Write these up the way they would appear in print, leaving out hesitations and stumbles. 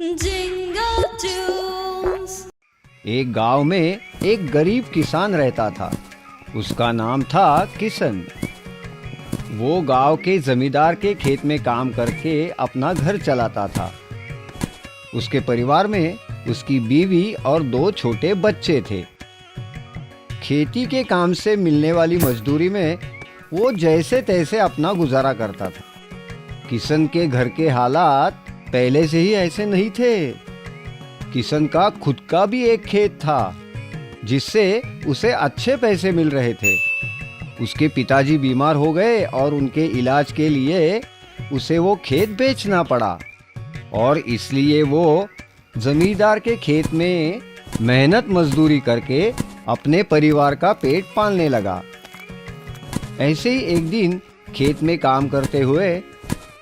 Jingle tunes. एक गांव में एक गरीब किसान रहता था। उसका नाम था किशन। वो गांव के जमींदार के खेत में काम करके अपना घर चलाता था। उसके परिवार में उसकी बीवी और 2 छोटे बच्चे थे। खेती के काम से मिलने वाली मजदूरी में वो जैसे तैसे अपना गुजारा करता था। किशन के घर के हालात पहले से ही ऐसे नहीं थे। किशन का खुद का भी एक खेत था जिससे उसे अच्छे पैसे मिल रहे थे। उसके पिताजी बीमार हो गए और उनके इलाज के लिए उसे वो खेत बेचना पड़ा और इसलिए वो जमींदार के खेत में मेहनत मजदूरी करके अपने परिवार का पेट पालने लगा। ऐसे ही एक दिन खेत में काम करते हुए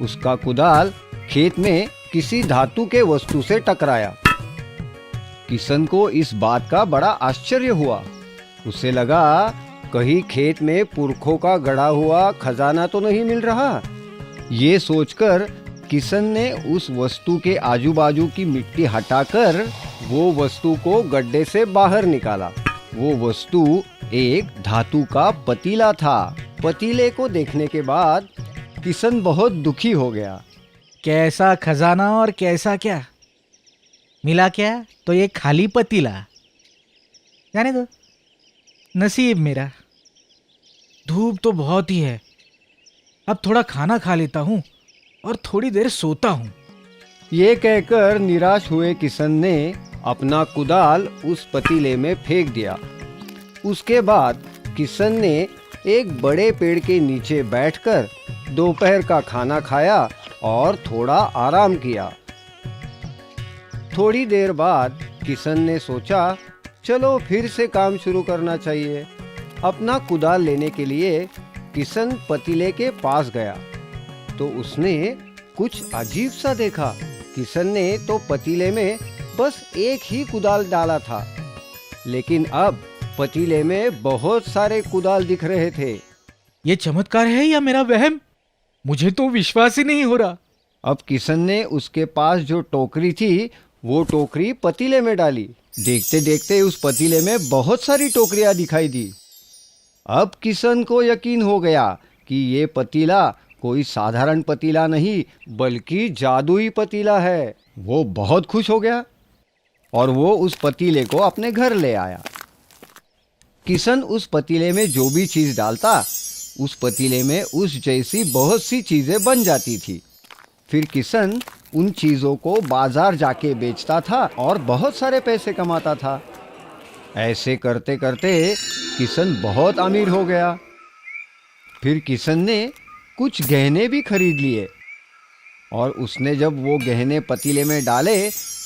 उसका कुदाल खेत में किसी धातु के वस्तु से टकराया। किशन को इस बात का बड़ा आश्चर्य हुआ। उसे लगा कहीं खेत में पुरखों का गढ़ा हुआ खजाना तो नहीं मिल रहा। ये सोचकर किशन ने उस वस्तु के आजू बाजू की मिट्टी हटाकर वो वस्तु को गड्ढे से बाहर निकाला। वो वस्तु एक धातु का पतीला था। पतीले को देखने के बाद किशन बहुत दुखी हो गया। कैसा खजाना और कैसा क्या मिला, क्या तो ये खाली पतीला। जाने दो, नसीब मेरा। धूप तो बहुत ही है। अब थोड़ा खाना खा लेता हूँ और थोड़ी देर सोता हूँ। ये कहकर निराश हुए किशन ने अपना कुदाल उस पतीले में फेंक दिया। उसके बाद किशन ने एक बड़े पेड़ के नीचे बैठकर दोपहर का खाना खाया और थोड़ा आराम किया। थोड़ी देर बाद किशन ने सोचा चलो फिर से काम शुरू करना चाहिए। अपना कुदाल लेने के लिए किशन पतीले के पास गया तो उसने कुछ अजीब सा देखा। किशन ने तो पतीले में बस एक ही कुदाल डाला था, लेकिन अब पतीले में बहुत सारे कुदाल दिख रहे थे। ये चमत्कार है या मेरा वहम? मुझे तो विश्वास ही नहीं हो रहा। अब किशन ने उसके पास जो टोकरी थी वो टोकरी पतीले में डाली। देखते देखते उस पतीले में बहुत सारी टोकरियां दिखाई दी। अब किशन को यकीन हो गया कि ये पतीला कोई साधारण पतीला नहीं बल्कि जादुई पतीला है। वो बहुत खुश हो गया और वो उस पतीले को अपने घर ले आया। किशन उस पतीले में जो भी चीज डालता उस पतीले में उस जैसी बहुत सी चीजें बन जाती थी। फिर किशन उन चीजों को बाजार जाके बेचता था और बहुत सारे पैसे कमाता था। ऐसे करते करते किशन बहुत अमीर हो गया। फिर किशन ने कुछ गहने भी खरीद लिए और उसने जब वो गहने पतीले में डाले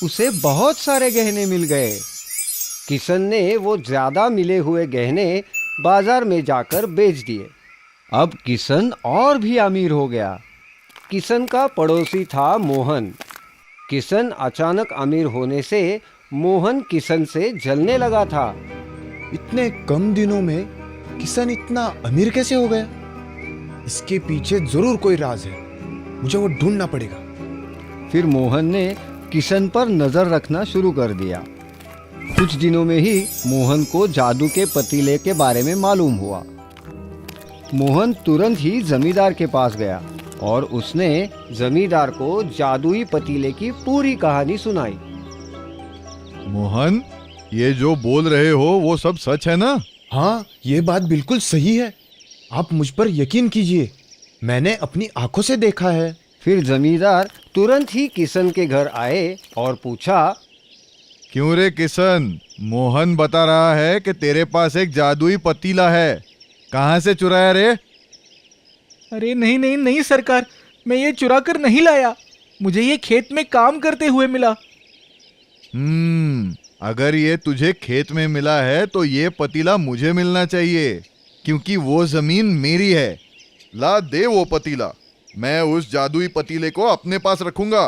उसे बहुत सारे गहने मिल गए। किशन ने वो ज्यादा मिले हुए गहने बाजार में जाकर बेच दिए। अब किशन और भी अमीर हो गया। किशन का पड़ोसी था मोहन। किशन अचानक अमीर होने से मोहन किशन से जलने लगा था। इतने कम दिनों में किशन इतना अमीर कैसे हो गया? इसके पीछे जरूर कोई राज है, मुझे वो ढूंढना पड़ेगा। फिर मोहन ने किशन पर नजर रखना शुरू कर दिया। कुछ दिनों में ही मोहन को जादू के पतीले के बारे में मालूम हुआ। मोहन तुरंत ही जमींदार के पास गया और उसने जमींदार को जादुई पतीले की पूरी कहानी सुनाई। मोहन, ये जो बोल रहे हो वो सब सच है ना? हाँ, ये बात बिल्कुल सही है। आप मुझ पर यकीन कीजिए, मैंने अपनी आंखों से देखा है। फिर जमींदार तुरंत ही किशन के घर आए और पूछा, क्यों रे किशन, मोहन बता रहा है कि तेरे पास एक जादुई पतीला है। कहाँ से चुराया रे? अरे नहीं नहीं नहीं सरकार, मैं ये चुरा कर नहीं लाया। मुझे ये खेत में काम करते हुए मिला। अगर ये तुझे खेत में मिला है तो ये पतीला मुझे मिलना चाहिए, क्योंकि वो जमीन मेरी है। ला दे वो पतीला, मैं उस जादुई पतीले को अपने पास रखूंगा।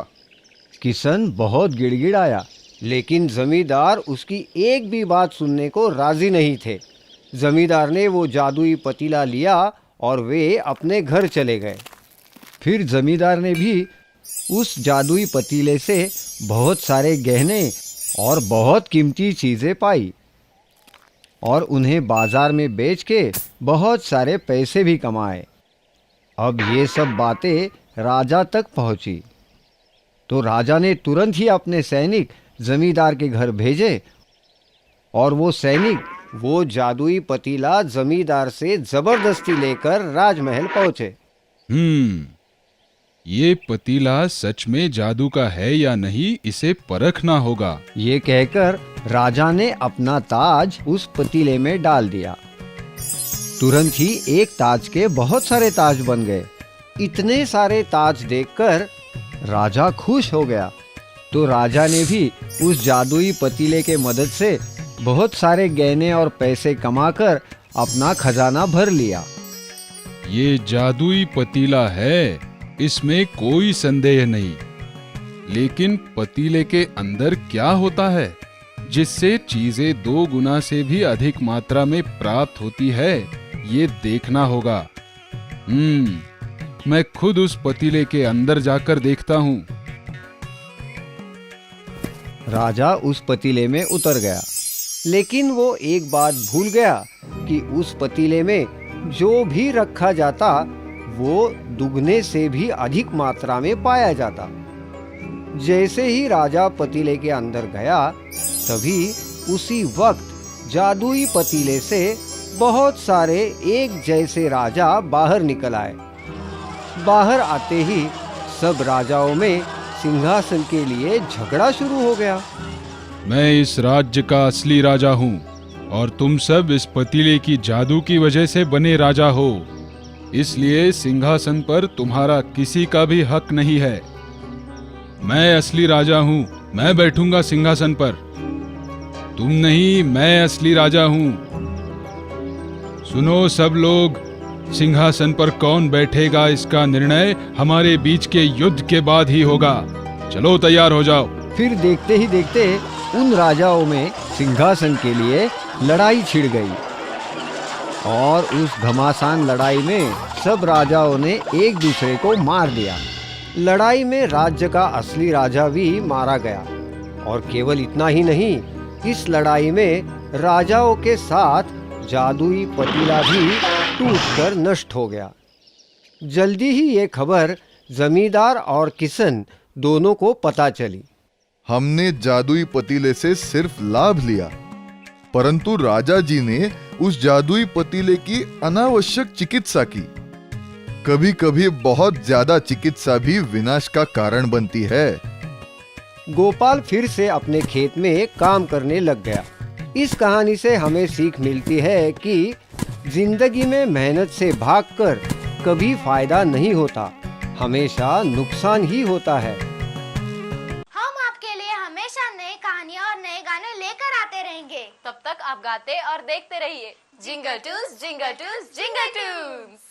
किशन बहुत गिड़गिड़ाया, लेकिन जमींदार उसकी एक भी बात सुनने को राजी नहीं थे। जमींदार ने वो जादुई पतीला लिया और वे अपने घर चले गए। फिर जमींदार ने भी उस जादुई पतीले से बहुत सारे गहने और बहुत कीमती चीजें पाई और उन्हें बाजार में बेच के बहुत सारे पैसे भी कमाए। अब ये सब बातें राजा तक पहुंची तो राजा ने तुरंत ही अपने सैनिक जमींदार के घर भेजे और वो सैनिक वो जादुई पतीला जमींदार से जबरदस्ती लेकर राजमहल पहुंचे। ये पतीला सच में जादू का है या नहीं, इसे परखना होगा। ये कहकर राजा ने अपना ताज उस पतीले में डाल दिया। तुरंत ही एक ताज के बहुत सारे ताज बन गए। इतने सारे ताज देखकर राजा खुश हो गया। तो राजा ने भी उस जादुई पतीले के मदद से बहुत सारे गहने और पैसे कमाकर अपना खजाना भर लिया। ये जादुई पतीला है, इसमें कोई संदेह नहीं। लेकिन पतीले के अंदर क्या होता है जिससे चीजें 2 गुना से भी अधिक मात्रा में प्राप्त होती है, ये देखना होगा। मैं खुद उस पतीले के अंदर जाकर देखता हूँ। राजा उस पतीले में उतर गया, लेकिन वो एक बात भूल गया कि उस पतीले में जो भी रखा जाता वो दुगने से भी अधिक मात्रा में पाया जाता। जैसे ही राजा पतीले के अंदर गया, तभी उसी वक्त जादुई पतीले से बहुत सारे एक जैसे राजा बाहर निकल आए। बाहर आते ही सब राजाओं में सिंहासन के लिए झगड़ा शुरू हो गया। मैं इस राज्य का असली राजा हूँ और तुम सब इस पतीले की जादू की वजह से बने राजा हो, इसलिए सिंहासन पर तुम्हारा किसी का भी हक नहीं है। मैं असली राजा हूँ, मैं बैठूंगा सिंहासन पर। तुम नहीं, मैं असली राजा हूँ। सुनो सब लोग, सिंहासन पर कौन बैठेगा इसका निर्णय हमारे बीच के युद्ध के बाद ही होगा। चलो तैयार हो जाओ। फिर देखते ही देखते उन राजाओं में सिंहासन के लिए लड़ाई छिड़ गई और उस घमासान लड़ाई में सब राजाओं ने एक दूसरे को मार दिया। लड़ाई में राज्य का असली राजा भी मारा गया और केवल इतना ही नहीं, इस लड़ाई में राजाओं के साथ जादुई पतीला भी टूटकर नष्ट हो गया। जल्दी ही ये खबर जमींदार और किशन दोनों को पता चली। हमने जादुई पतीले से सिर्फ लाभ लिया, परंतु राजा जी ने उस जादुई पतीले की अनावश्यक चिकित्सा की। कभी कभी बहुत ज्यादा चिकित्सा भी विनाश का कारण बनती है। गोपाल फिर से अपने खेत में काम करने लग गया। इस कहानी से हमें सीख मिलती है कि जिंदगी में मेहनत से भागकर कभी फायदा नहीं होता, हमेशा नुकसान ही होता है। हम आपके लिए हमेशा नई कहानियाँ और नए गाने लेकर आते रहेंगे। तब तक आप गाते और देखते रहिए जिंगल टूस जिंगल टूस जिंगल टूस।